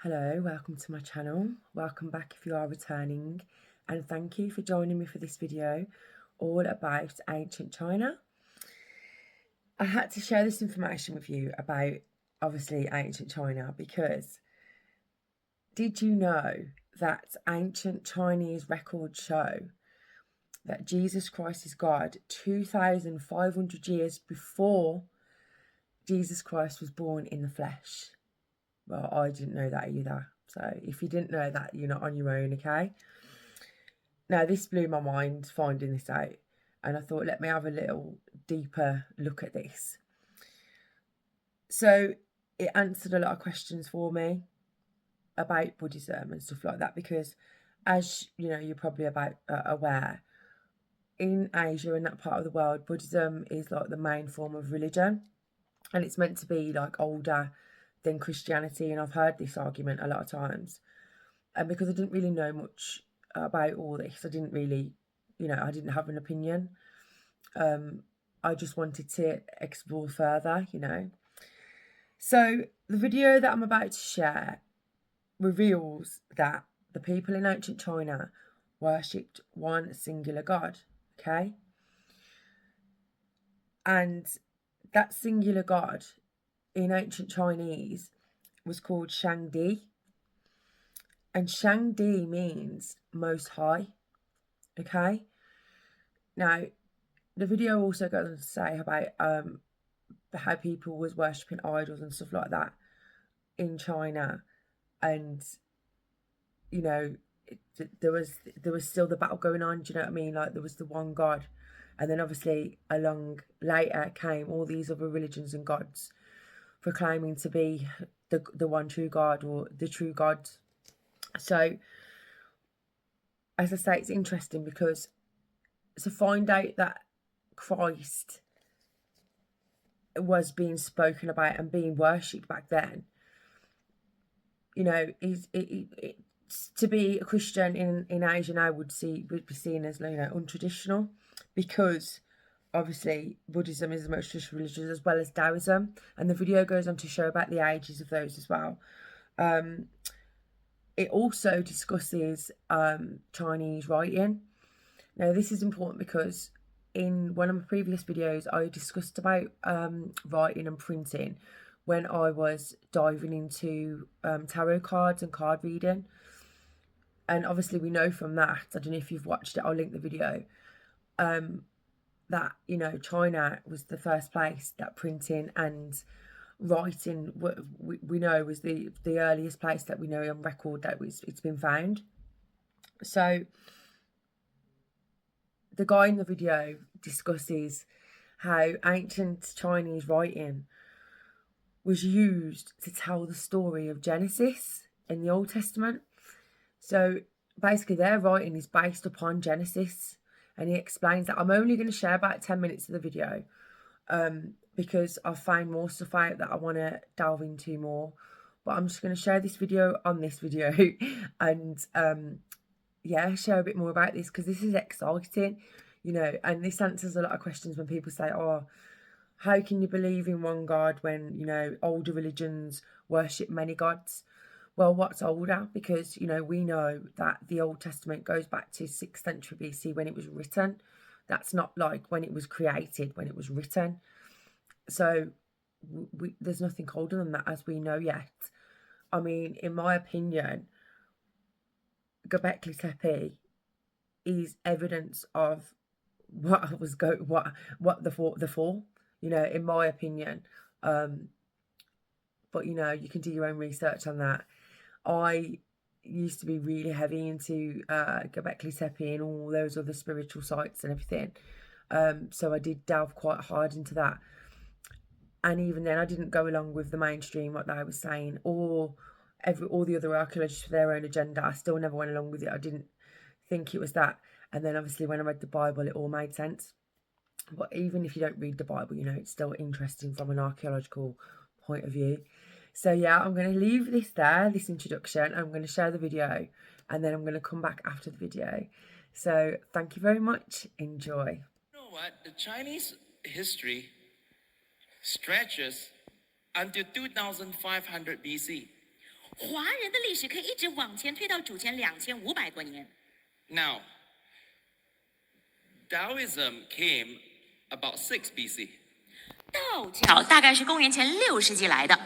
Hello, welcome to my channel. Welcome back if you are returning, and thank you for joining me for this video all about ancient China. I had to share this information with you about obviously ancient China because did you know that ancient Chinese records show that Jesus Christ is God 2,500 years before Jesus Christ was born in the flesh? Well, I didn't know that either. So if you didn't know that, you're not on your own, okay? Now, this blew my mind finding this out. And I thought, let me have a little deeper look at this. So it answered a lot of questions for me about Buddhism and stuff like that. Because as you know, you're probably aware, in Asia and that part of the world, Buddhism is like the main form of religion. And it's meant to be like older than Christianity. And I've heard this argument a lot of times. And because I didn't really know much about all this, I didn't really, I didn't have an opinion. I just wanted to explore further, So the video that I'm about to share reveals that the people in ancient China worshipped one singular god, okay? And that singular god in ancient Chinese was called Shangdi. And Shangdi means most high, okay? Now, the video also goes on to say about how people was worshipping idols and stuff like that in China, and there was still the battle going on. Do you know what I mean? Like there was the one God, and then obviously along later came all these other religions and gods proclaiming to be the one true God or the true God. So, as I say, it's interesting because to find out that Christ was being spoken about and being worshipped back then, to be a Christian in Asia now would be seen as untraditional, because obviously Buddhism is the most traditional religion as well as Taoism, and the video goes on to show about the ages of those as well. It also discusses Chinese writing. Now this is important because in one of my previous videos I discussed about writing and printing when I was diving into tarot cards and card reading. And obviously we know from that, I don't know if you've watched it, I'll link the video, that, China was the first place that printing and writing, we know was the earliest place that we know on record that it's been found. So the guy in the video discusses how ancient Chinese writing was used to tell the story of Genesis in the Old Testament. So basically their writing is based upon Genesis, and he explains that. I'm only going to share about 10 minutes of the video because I've found more stuff out that I want to delve into more, but I'm just going to share this video on this video and share a bit more about this because this is exciting, and this answers a lot of questions when people say, oh, how can you believe in one God when, older religions worship many gods? Well, what's older? Because, we know that the Old Testament goes back to 6th century BC when it was written. That's not like when it was created, when it was written. So there's nothing older than that as we know yet. I mean, in my opinion, Göbekli Tepe is evidence of what the fall, in my opinion. But you can do your own research on that. I used to be really heavy into Göbekli Tepe and all those other spiritual sites and everything. So I did delve quite hard into that. And even then I didn't go along with the mainstream, what they were saying, or all the other archaeologists for their own agenda. I still never went along with it. I didn't think it was that. And then obviously when I read the Bible, it all made sense. But even if you don't read the Bible, it's still interesting from an archaeological point of view. So yeah, I'm going to leave this there, this introduction. I'm going to share the video and then I'm going to come back after the video. So thank you very much. Enjoy. You know what? The Chinese history stretches until 2500 BC, 华人的历史可以一直往前推到主前2500多年。Now, Taoism came about 6 BC. 道教大概是公元前6世纪来的。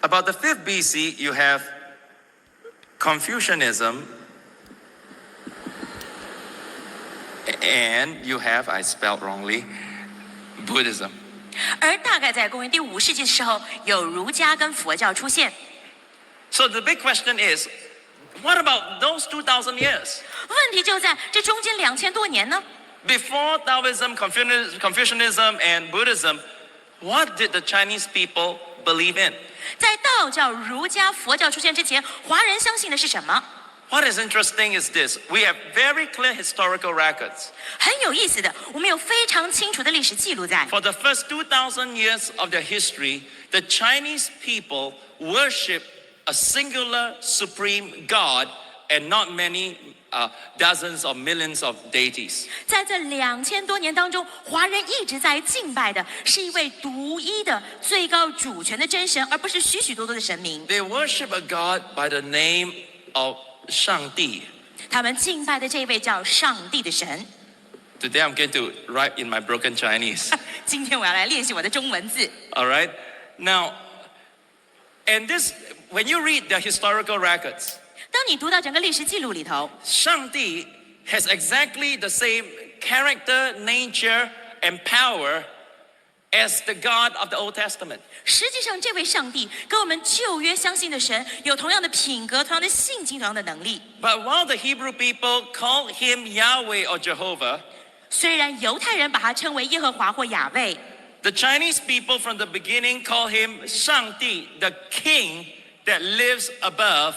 About the 5th BC, you have Confucianism, and you have, I spelled wrongly, Buddhism. 而大概在公元第5世纪的时候，有儒家跟佛教出现。So the big question is, what about those 2,000 years? 问题就在这中间2000多年呢。Before Taoism, Confucianism, and Buddhism, what did the Chinese people believe in? 在道教、儒家、佛教出现之前，华人相信的是什么？ What is interesting is this. We have very clear historical records. 很有意思的，我们有非常清楚的历史记录在。For the first 2,000 years of their history, the Chinese people worship a singular supreme God and not many dozens or millions of deities. 在这2000多年当中，华人一直在敬拜的是一位独一的、最高主权的真神，而不是许许多多的神明。They worship a God by the name of 上帝。他们敬拜的这位叫上帝的神。Today I'm going to write in my broken Chinese. 今天我要来练习我的中文字。All right? Now, and this, when you read the historical records, 当你读到整个历史记录里头，上帝 has exactly the same character, nature, and power as the God of the Old Testament. 实际上这位上帝跟我们旧约相信的神有同样的品格、同样的性情、同样的能力。But while the Hebrew people called him Yahweh or Jehovah, 虽然犹太人把他称为耶和华或雅卫， the Chinese people from the beginning call him 上帝, the king that lives above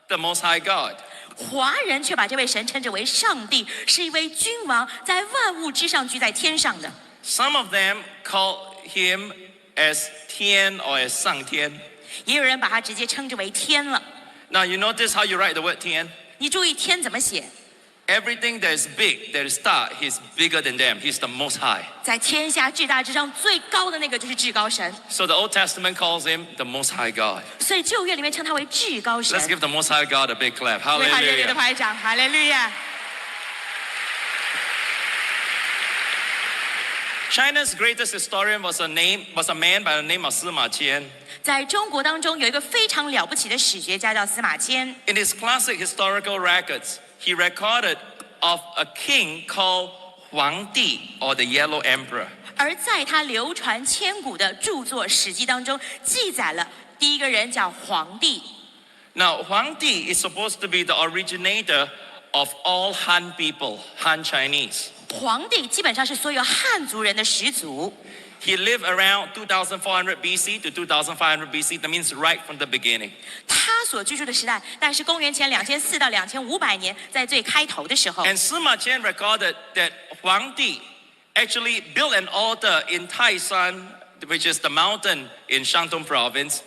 the Most High God. 华人却把这位神称之为上帝，是一位君王，在万物之上居在天上的。Some of them call him as 天 or as 上天。也有人把他直接称之为天了。 Now you notice how you write the word 天? 你注意天怎么写？ Everything that is big, that is star, he's bigger than them. He's the Most High. 在天下至大之上最高的那个就是至高神， So the Old Testament calls him the Most High God. 所以旧约里面称他为至高神。 Let's give the Most High God a big clap. 为他热烈的 Hallelujah. 拍掌，哈利路亚！ China's greatest historian was a man by the name of Sima Qian. 在中国当中有一个非常了不起的史学家叫司马迁， In his classic historical records, he recorded of a king called Huang Di, or the Yellow Emperor. 而在他流传千古的著作《史记》当中记载了第一个人叫黄帝。 Now, Huang Di is supposed to be the originator of all Han people, Han Chinese. 黄帝基本上是所有汉族人的始祖。 He lived around 2400 BC to 2500 BC. That means right from the beginning. 他所居住的时代，大概是公元前2400到2500年，在最开头的时候。 And Sima Qian recorded that Huang Di actually built an altar in Taishan, which is the mountain in Shandong province,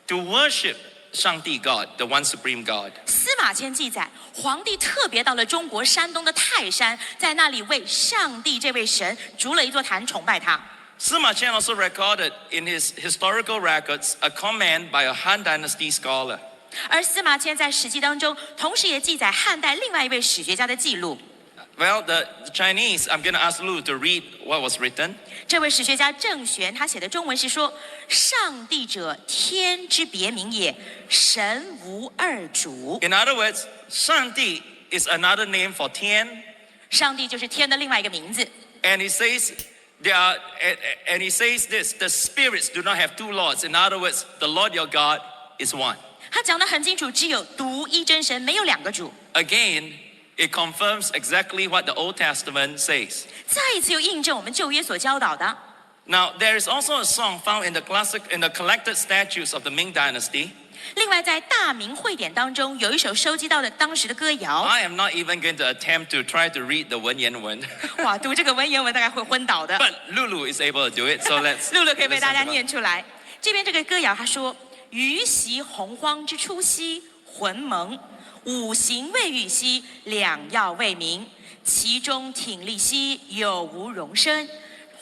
to worship Shangdi God, the one supreme God. 司马迁记载，黄帝特别到了中国山东的泰山，在那里为上帝这位神筑了一座坛，崇拜他。 Sima Qian also recorded in his historical records a comment by a Han Dynasty scholar. 而司马迁在《史记》当中，同时也记载汉代另外一位史学家的记录。 Well, the Chinese, I'm going to ask Lu to read what was written. 这位史学家郑玄他写的中文是说：“上帝者，天之别名也，神无二主。 In other words, Shangdi is another name for Tian. 上帝就是天的另外一个名字。 And he says he says this, the spirits do not have two lords. In other words, the Lord your God is one. 他讲得很清楚，只有独一真神，没有两个主。 Again, it confirms exactly what the Old Testament says. 再一次又印证我们旧约所教导的。 Now, there is also a song found in the collected statutes of the Ming Dynasty. 另外，在大明会典当中有一首收集到的当时的歌谣。 I am not even going to attempt to try to read the 文言文. 哇，读这个文言文大概会昏倒的。 But Lulu is able to do it, so let's. 露露可以为大家 listen to 念出来。这边这个歌谣他说：“鱼习洪荒之初兮，浑蒙；五行未遇兮，两曜未明。其中挺立兮，有无容身。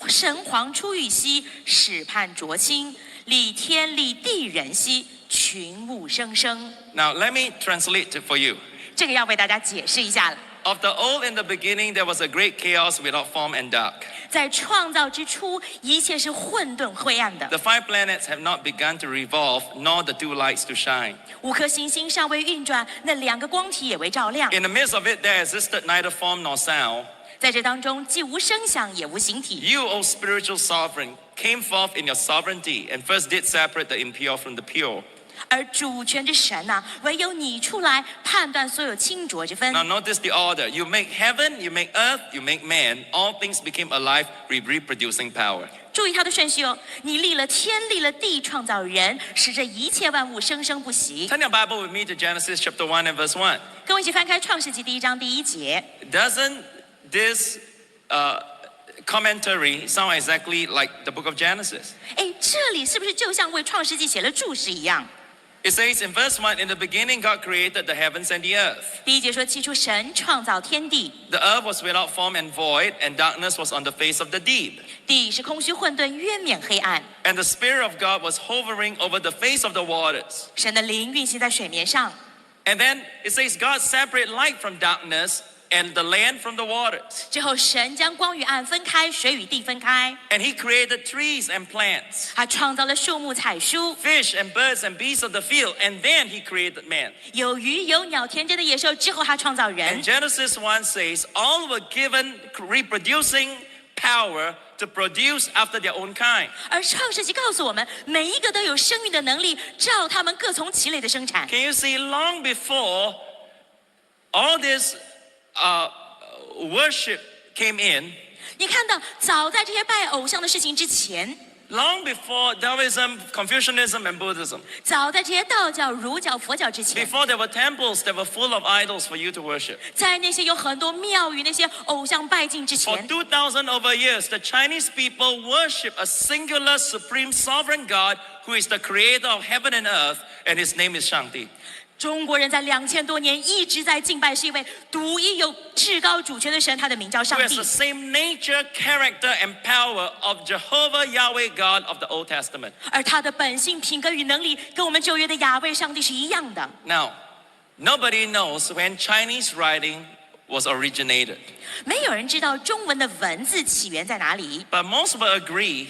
神皇出狱兮，始判浊清。理天理地人兮，群物生生。Now, let me translate it for you. 这个要为大家解释一下了。Of the old in the beginning, there was a great chaos without form and dark. 在创造之初，一切是混沌灰暗的。The 5 planets have not begun to revolve, nor the 2 lights to shine. 5颗行星尚未运转，那2个光体也未照亮。 In the midst of it, there existed neither form nor sound. 在这当中，既无声响，也无形体。 You, O spiritual sovereign, came forth in your sovereignty and first did separate the impure from the pure. 而主权之神啊，唯有你出来判断所有清浊之分。 Now notice the order. You make heaven, you make earth, you make man. All things became alive with reproducing power. 注意它的顺序哦，你立了天，立了地，创造人，使这一切万物生生不息。 Turn your Bible with me to Genesis chapter 1 and verse 1. 跟我一起翻开创世纪第1章第1节。 Doesn't this commentary sound exactly like the book of Genesis? 哎，这里是不是就像为创世纪写了注释一样？ It says in verse 1, in the beginning God created the heavens and the earth. 第1节说，起初神创造天地， The earth was without form and void, and darkness was on the face of the deep. 地是空虚混沌，渊面黑暗。 And the Spirit of God was hovering over the face of the waters. 神的灵运行在水面上。 And then it says God separated light from darkness and the land from the waters. 之后，神将光与暗分开，水与地分开。 And He created trees and plants, 他创造了树木、采蔬， fish and birds and beasts of the field, and then He created man. 有鱼有鸟，田间的野兽。之后，他创造人 And。Genesis 1 says all were given reproducing power to produce after their own kind. 而创世纪告诉我们，每一个都有生育的能力，照他们各从其类的生产。 Can you see, long before all this worship came in, 你看到，早在这些拜偶像的事情之前， long before Taoism, Confucianism, and Buddhism, 早在这些道教、儒教、佛教之前， before there were temples that were full of idols for you to worship. 在那些有很多庙宇、那些偶像拜敬之 For 前， 2,000 over years, the Chinese people worship a singular, supreme, sovereign God who is the creator of heaven and earth, and his name is Shangdi. 中国人在2000多年一直在敬拜是一位独一有至高主权的神，他的名叫上 Who has 帝 the。same nature, character, and power of Jehovah Yahweh God of the Old Testament. 而他的本性、品格与能力跟我们旧约的亚卫上帝是一样的。 Now, nobody knows when Chinese writing was originated, 没有人知道中文的文字起源在哪里， but most will agree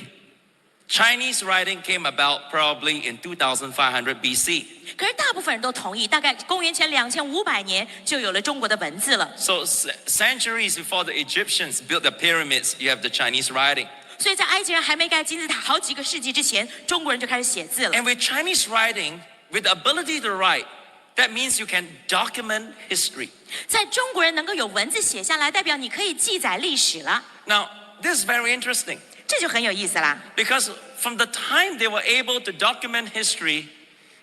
Chinese writing came about probably in 2500 BC. 可是大部分人都同意，大概公元前2500年就有了中国的文字了。 So centuries before the Egyptians built the pyramids, you have the Chinese writing. 所以在埃及人还没盖金字塔好几个世纪之前，中国人就开始写字了。 And with Chinese writing, with the ability to write, that means you can document history. 在中国人能够有文字写下来，代表你可以记载历史了， Now, this is very interesting 这就很有意思啦。 because from the time they were able to document history,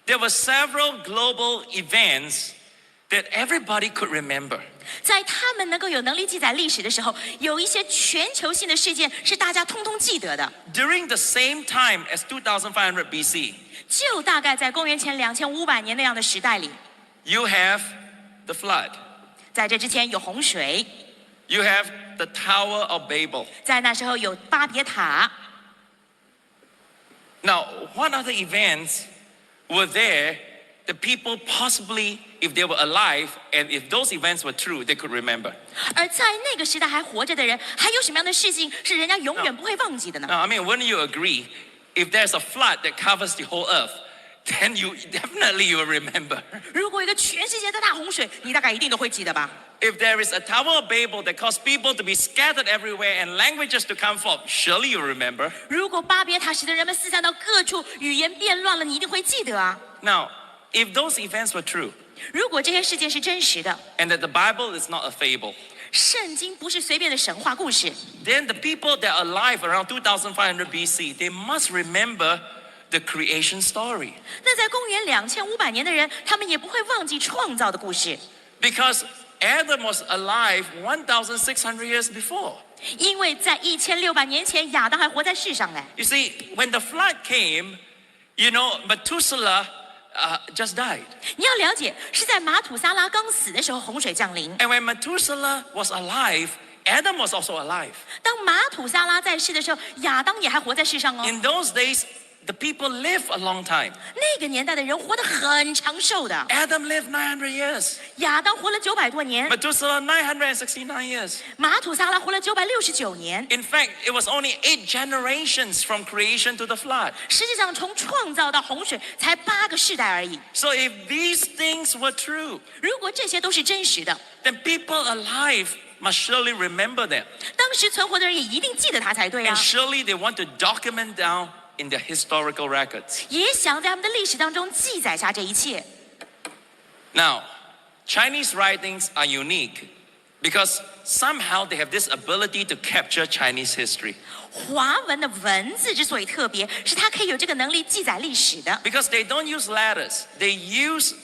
there were several global events that everybody could remember. 在他们能够有能力记载历史的时候，有一些全球性的事件是大家通通记得的。 During the same time as 2500 BC, 就大概在公元前2500年那样的时代里， you have the flood. 在这之前有洪水， You have the Tower of Babel. 在那时候有巴别塔。 Now, what other events were there that people possibly, if they were alive, and if those events were true, they could remember? 而在那个时代还活着的人，还有什么样的事情是人家永远不会忘记的呢？ Now, I mean, wouldn't you agree? If there's a flood that covers the whole earth, then you will remember. 如果一个全世界的大洪水，你大概一定都会记得吧？ If there is a Tower of Babel that caused people to be scattered everywhere and languages to come forth, surely you remember. 如果巴别塔使得人们四散到各处，语言变乱了，你一定会记得啊。 Now, if those events were true, 如果这些事件是真实的， and that the Bible is not a fable, 圣经不是随便的神话故事， then the people that are alive around 2500 BC, they must remember the creation story. 那在公元2500年的人，他们也不会忘记创造的故事， Because Adam was alive 1,600 years before. 因为在1600年前，亚当还活在世上嘞。 You see, when the flood came, Methuselah just died. 你要了解，是在马土撒拉刚死的时候，洪水降临。 And when Methuselah was alive, Adam was also alive. 当马土撒拉在世的时候，亚当也还活在世上哦。 In those days, the people live a long time. 那个年代的人活得很长寿的。 Adam lived 900 years. 亚当活了900多年， Methuselah 969 years. 马土撒拉活了969年。 In fact, it was only 8 generations from creation to the flood. 实际上，从创造到洪水才8个世代而已。 So if these things were true, 如果这些都是真实的， then people alive must surely remember them. 当时存活的人也一定记得他才对啊 And， surely they want to document down in their historical records. 也想在他们的历史当中记载下这一切。 Now, Chinese writings are unique because somehow they have this ability to capture Chinese history. 华文的文字之所以特别，是它可以有这个能力记载历史的。 Because they don't use letters, they use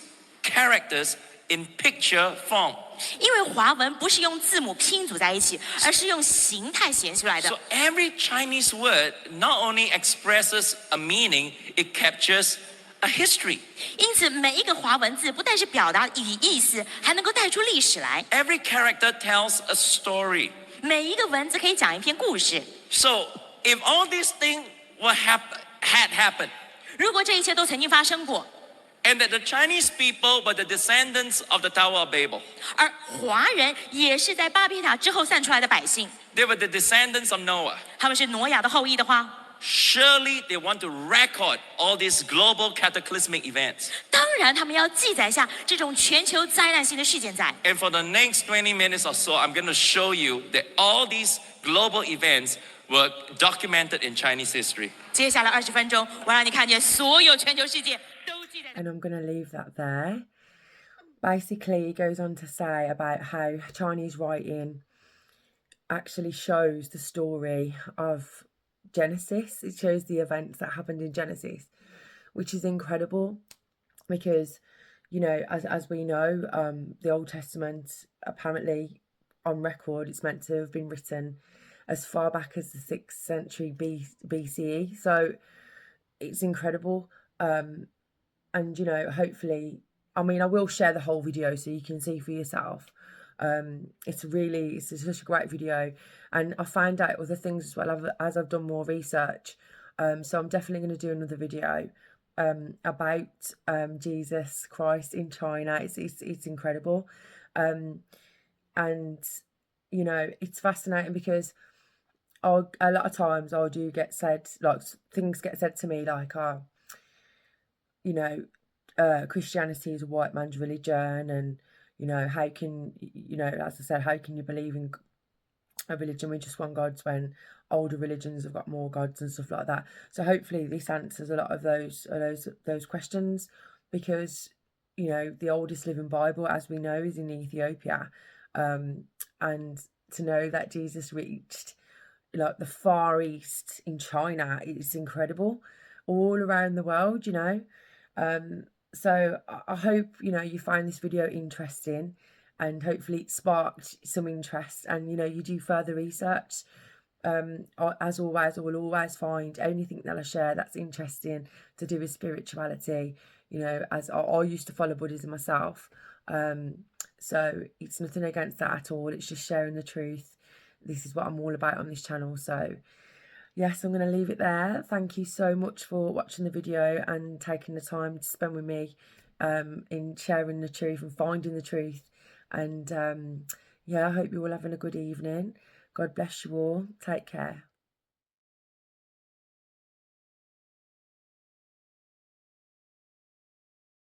characters in picture form. 因为华文不是用字母拼组在一起，而是用形态显出来的。 So every Chinese word not only expresses a meaning, it captures a history. 因此，每一个华文字不但是表达意思，还能够带出历史来。 Every character tells a story. 每一个文字可以讲一篇故事。 So if all these things had happened, 如果这一切都曾经发生过， and that the Chinese people were the descendants of the Tower of Babel, 而华人也是在巴比塔之后散出来的百姓， they were the descendants of Noah. 他们是挪亚的后裔的话， Surely they want to record all these global cataclysmic events. 当然他们要记载下这种全球灾难性的事件在。 And for the next 20 minutes or so, I'm going to show you that all these global events were documented in Chinese history. 接下来20分钟，我让你看见所有全球事件都记载在。 And I'm going to leave that there. Basically, he goes on to say about how Chinese writing actually shows the story of Genesis. It shows the events that happened in Genesis, which is incredible because, you know, as we know, the Old Testament, apparently on record, it's meant to have been written as far back as the 6th century BCE. So it's incredible. And, you know, hopefully, I mean, I will share the whole video so you can see for yourself. It's such a great video, and I found out other things as well as I've done more research. So I'm definitely going to do another video about Jesus Christ in China. It's incredible, and you know, it's fascinating because a lot of times I do get said, like, things get said to me like, you know, Christianity is a white man's religion, and you know, how can, you know, as I said, how can you believe in a religion with just one God when older religions have got more gods and stuff like that? So hopefully this answers a lot of those questions, because, you know, the oldest living Bible, as we know, is in Ethiopia, and to know that Jesus reached like the Far East in China, it's incredible, all around the world, you know. So I hope, you know, you find this video interesting, and hopefully it sparked some interest, and, you know, you do further research. As always, I will always find anything that I share that's interesting to do with spirituality. You know, as I used to follow Buddhism myself. So it's nothing against that at all. It's just sharing the truth. This is what I'm all about on this channel. So yes, I'm going to leave it there. Thank you so much for watching the video and taking the time to spend with me in sharing the truth and finding the truth. And yeah, I hope you're all having a good evening. God bless you all. Take care.